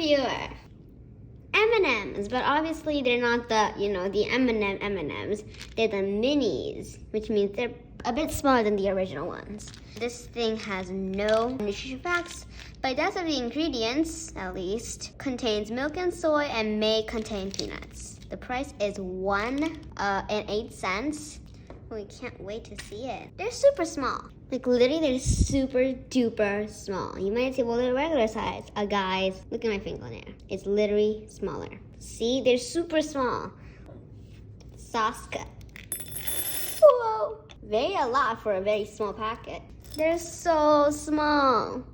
viewer. M&Ms, but obviously they're not the, the M&Ms. They're the minis, which means they're a bit smaller than the original ones. This thing has no nutrition facts, but it does have the ingredients, at least. Contains milk and soy and may contain peanuts. The price is $1.08. We can't wait to see it. They're super small. Like literally they're super duper small. You might say, well, they're regular size. Guys, look at my fingernail. It's literally smaller. See, they're super small. Saska. Whoa. Very a lot for a very small packet. They're so small.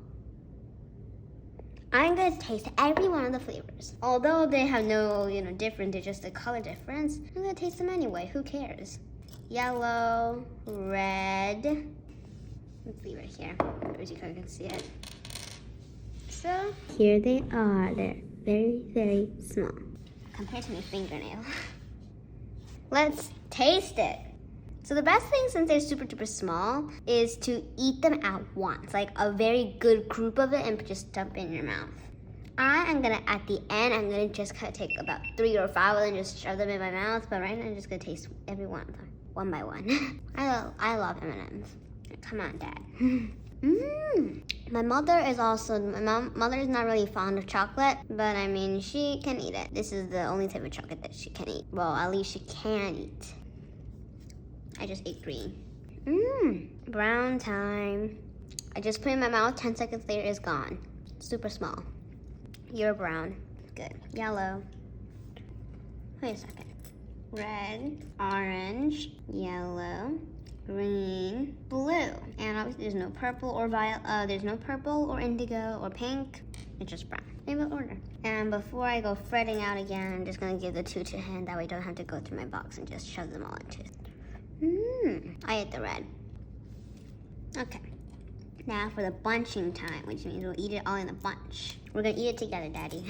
I'm gonna taste every one of the flavors. Although they have no, difference, they're just a color difference. I'm gonna taste them anyway, who cares? Yellow, red. Let's leave it here, as you can see it. So, here they are. They're very, very small. Compared to my fingernail. Let's taste it. So the best thing, since they're super duper small, is to eat them at once. Like a very good group of it and just dump it in your mouth. I am gonna, at the end, I'm gonna just kind of take about 3 or 5 of them and just shove them in my mouth. But right now I'm just gonna taste every one of them, one by one. I love M&Ms. Come on, Dad. My mother is not really fond of chocolate, but I mean, she can eat it. This is the only type of chocolate that she can eat. Well, at least she can eat. I just ate green. Brown time. I just put it in my mouth, 10 seconds later, it's gone. Super small. You're brown. Good. Yellow. Wait a second. Red, orange, yellow, green, blue. And obviously there's no purple or violet, there's no purple or indigo or pink. It's just brown. Maybe I'll order. And before I go fretting out again, I'm just gonna give the 2 to him. That way I don't have to go through my box and just shove them all into it. I ate the red. Okay. Now for the bunching time, which means we'll eat it all in a bunch. We're gonna eat it together, Daddy.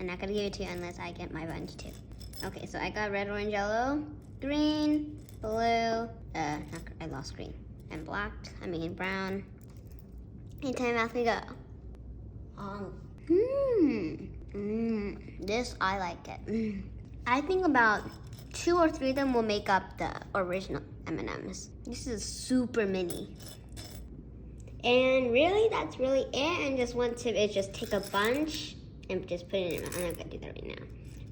I'm not gonna give it to you unless I get my bunch too. Okay, so I got red, orange, yellow, green, blue, I lost green, and black, brown. Into my mouth we go. This, I like it. I think about 2 or 3 of them will make up the original M&Ms. This is super mini. And really, that's really it. And just one tip is just take a bunch and just put it in your mouth. I'm not gonna do that right now.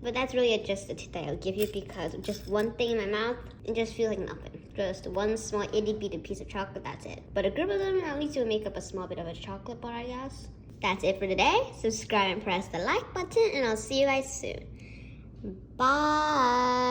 But that's really just the tip that I'll give you, because just one thing in my mouth, it just feels like nothing. Just one small itty bitty piece of chocolate, that's it. But a group of them, at least it will make up a small bit of a chocolate bar, I guess. That's it for today. Subscribe and press the like button, and I'll see you guys soon. Bye.